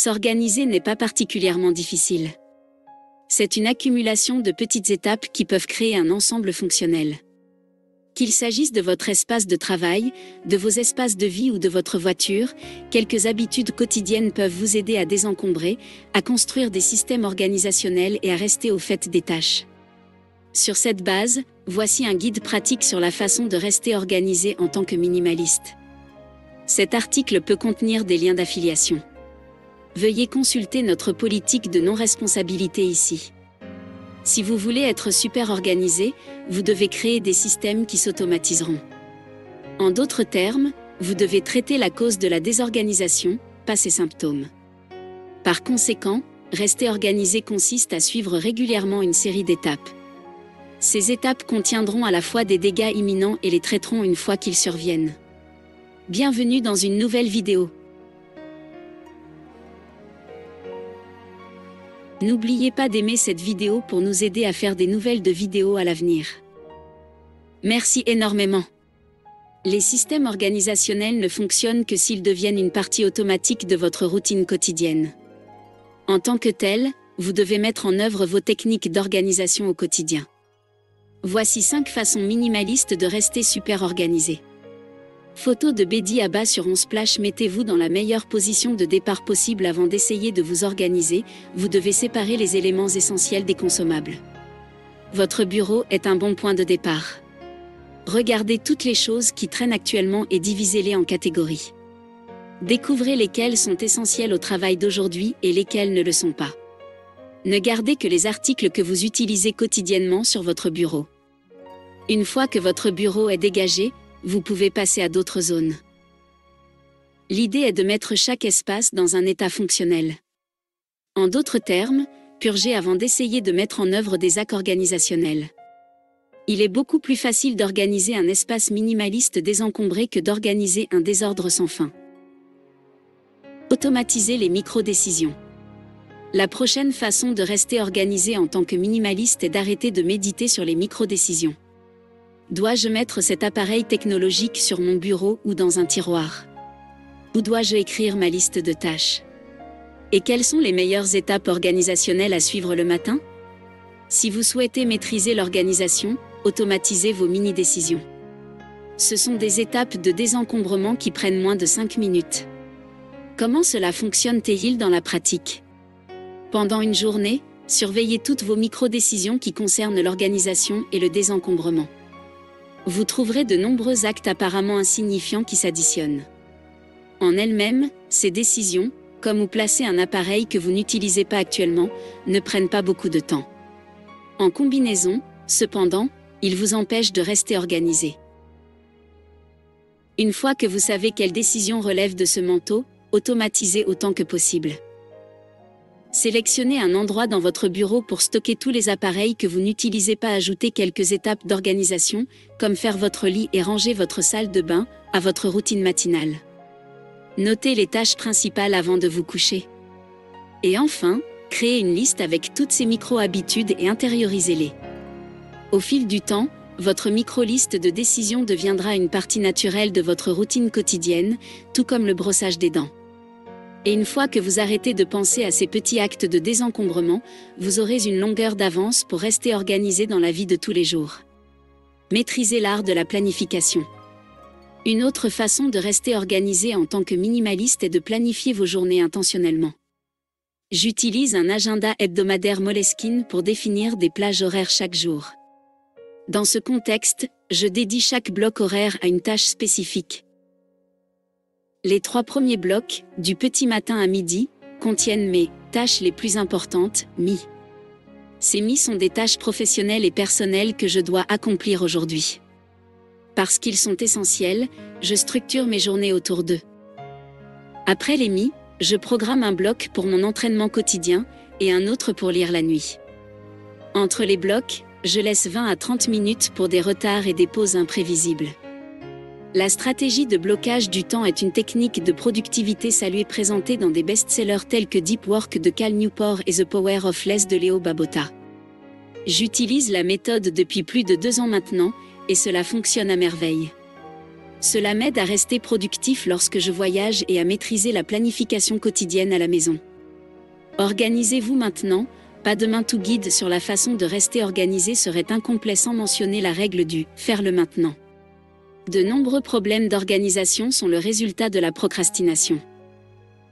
S'organiser n'est pas particulièrement difficile. C'est une accumulation de petites étapes qui peuvent créer un ensemble fonctionnel. Qu'il s'agisse de votre espace de travail, de vos espaces de vie ou de votre voiture, quelques habitudes quotidiennes peuvent vous aider à désencombrer, à construire des systèmes organisationnels et à rester au fait des tâches. Sur cette base, voici un guide pratique sur la façon de rester organisé en tant que minimaliste. Cet article peut contenir des liens d'affiliation. Veuillez consulter notre politique de non-responsabilité ici. Si vous voulez être super organisé, vous devez créer des systèmes qui s'automatiseront. En d'autres termes, vous devez traiter la cause de la désorganisation, pas ses symptômes. Par conséquent, rester organisé consiste à suivre régulièrement une série d'étapes. Ces étapes contiendront à la fois des dégâts imminents et les traiteront une fois qu'ils surviennent. Bienvenue dans une nouvelle vidéo. N'oubliez pas d'aimer cette vidéo pour nous aider à faire des nouvelles vidéos à l'avenir. Merci énormément. Les systèmes organisationnels ne fonctionnent que s'ils deviennent une partie automatique de votre routine quotidienne. En tant que tel, vous devez mettre en œuvre vos techniques d'organisation au quotidien. Voici 5 façons minimalistes de rester super organisé. Photo de Bedi Abba sur Unsplash. Mettez-vous dans la meilleure position de départ possible avant d'essayer de vous organiser. Vous devez séparer les éléments essentiels des consommables. Votre bureau est un bon point de départ. Regardez toutes les choses qui traînent actuellement et divisez-les en catégories. Découvrez lesquelles sont essentielles au travail d'aujourd'hui et lesquelles ne le sont pas. Ne gardez que les articles que vous utilisez quotidiennement sur votre bureau. Une fois que votre bureau est dégagé, vous pouvez passer à d'autres zones. L'idée est de mettre chaque espace dans un état fonctionnel. En d'autres termes, purger avant d'essayer de mettre en œuvre des hacks organisationnels. Il est beaucoup plus facile d'organiser un espace minimaliste désencombré que d'organiser un désordre sans fin. Automatiser les micro-décisions. La prochaine façon de rester organisé en tant que minimaliste est d'arrêter de méditer sur les micro-décisions. Dois-je mettre cet appareil technologique sur mon bureau ou dans un tiroir? Où dois-je écrire ma liste de tâches? Et quelles sont les meilleures étapes organisationnelles à suivre le matin? Si vous souhaitez maîtriser l'organisation, automatisez vos mini-décisions. Ce sont des étapes de désencombrement qui prennent moins de 5 minutes. Comment cela fonctionne-t-il dans la pratique? Pendant une journée, surveillez toutes vos micro-décisions qui concernent l'organisation et le désencombrement. Vous trouverez de nombreux actes apparemment insignifiants qui s'additionnent. En elles-mêmes, ces décisions, comme où placer un appareil que vous n'utilisez pas actuellement, ne prennent pas beaucoup de temps. En combinaison, cependant, ils vous empêchent de rester organisé. Une fois que vous savez quelles décisions relèvent de ce manteau, automatisez autant que possible. Sélectionnez un endroit dans votre bureau pour stocker tous les appareils que vous n'utilisez pas. Ajoutez quelques étapes d'organisation, comme faire votre lit et ranger votre salle de bain, à votre routine matinale. Notez les tâches principales avant de vous coucher. Et enfin, créez une liste avec toutes ces micro-habitudes et intériorisez-les. Au fil du temps, votre micro-liste de décisions deviendra une partie naturelle de votre routine quotidienne, tout comme le brossage des dents. Et une fois que vous arrêtez de penser à ces petits actes de désencombrement, vous aurez une longueur d'avance pour rester organisé dans la vie de tous les jours. Maîtrisez l'art de la planification. Une autre façon de rester organisé en tant que minimaliste est de planifier vos journées intentionnellement. J'utilise un agenda hebdomadaire Moleskine pour définir des plages horaires chaque jour. Dans ce contexte, je dédie chaque bloc horaire à une tâche spécifique. Les 3 premiers blocs, du petit matin à midi, contiennent mes tâches les plus importantes, Mi. Ces Mi sont des tâches professionnelles et personnelles que je dois accomplir aujourd'hui. Parce qu'ils sont essentiels, je structure mes journées autour d'eux. Après les Mi, je programme un bloc pour mon entraînement quotidien et un autre pour lire la nuit. Entre les blocs, je laisse 20 à 30 minutes pour des retards et des pauses imprévisibles. La stratégie de blocage du temps est une technique de productivité saluée présentée dans des best-sellers tels que Deep Work de Cal Newport et The Power of Less de Leo Babauta. J'utilise la méthode depuis plus de 2 ans maintenant, et cela fonctionne à merveille. Cela m'aide à rester productif lorsque je voyage et à maîtriser la planification quotidienne à la maison. Organisez-vous maintenant, pas demain. Tout guide sur la façon de rester organisé serait incomplet sans mentionner la règle du « faire le maintenant ». De nombreux problèmes d'organisation sont le résultat de la procrastination.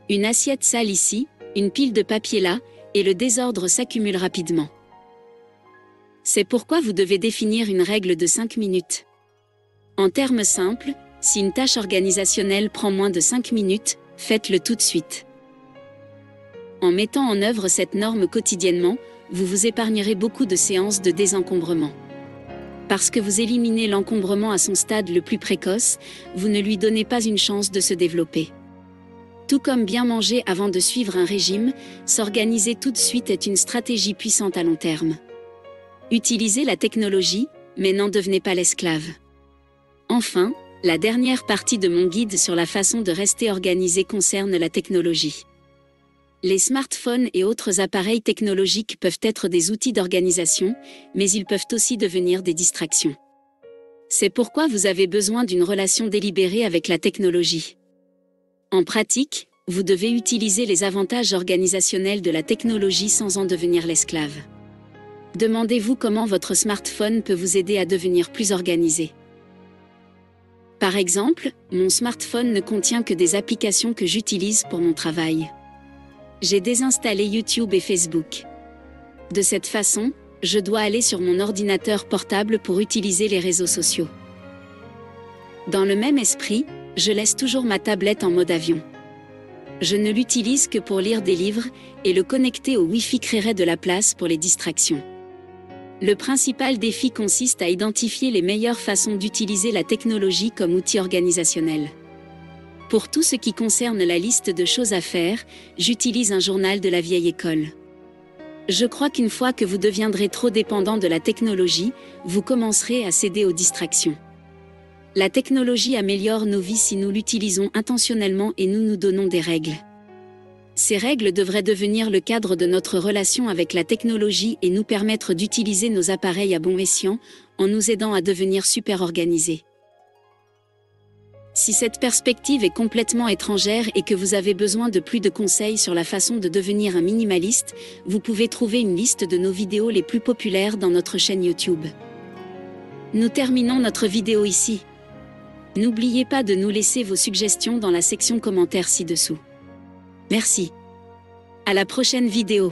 Une assiette sale ici, une pile de papier là, et le désordre s'accumule rapidement. C'est pourquoi vous devez définir une règle de 5 minutes. En termes simples, si une tâche organisationnelle prend moins de 5 minutes, faites-le tout de suite. En mettant en œuvre cette norme quotidiennement, vous vous épargnerez beaucoup de séances de désencombrement. Parce que vous éliminez l'encombrement à son stade le plus précoce, vous ne lui donnez pas une chance de se développer. Tout comme bien manger avant de suivre un régime, s'organiser tout de suite est une stratégie puissante à long terme. Utilisez la technologie, mais n'en devenez pas l'esclave. Enfin, la dernière partie de mon guide sur la façon de rester organisé concerne la technologie. Les smartphones et autres appareils technologiques peuvent être des outils d'organisation, mais ils peuvent aussi devenir des distractions. C'est pourquoi vous avez besoin d'une relation délibérée avec la technologie. En pratique, vous devez utiliser les avantages organisationnels de la technologie sans en devenir l'esclave. Demandez-vous comment votre smartphone peut vous aider à devenir plus organisé. Par exemple, mon smartphone ne contient que des applications que j'utilise pour mon travail. J'ai désinstallé YouTube et Facebook. De cette façon, je dois aller sur mon ordinateur portable pour utiliser les réseaux sociaux. Dans le même esprit, je laisse toujours ma tablette en mode avion. Je ne l'utilise que pour lire des livres, et le connecter au Wi-Fi créerait de la place pour les distractions. Le principal défi consiste à identifier les meilleures façons d'utiliser la technologie comme outil organisationnel. Pour tout ce qui concerne la liste de choses à faire, j'utilise un journal de la vieille école. Je crois qu'une fois que vous deviendrez trop dépendant de la technologie, vous commencerez à céder aux distractions. La technologie améliore nos vies si nous l'utilisons intentionnellement et nous nous donnons des règles. Ces règles devraient devenir le cadre de notre relation avec la technologie et nous permettre d'utiliser nos appareils à bon escient, en nous aidant à devenir super organisés. Si cette perspective est complètement étrangère et que vous avez besoin de plus de conseils sur la façon de devenir un minimaliste, vous pouvez trouver une liste de nos vidéos les plus populaires dans notre chaîne YouTube. Nous terminons notre vidéo ici. N'oubliez pas de nous laisser vos suggestions dans la section commentaires ci-dessous. Merci. À la prochaine vidéo.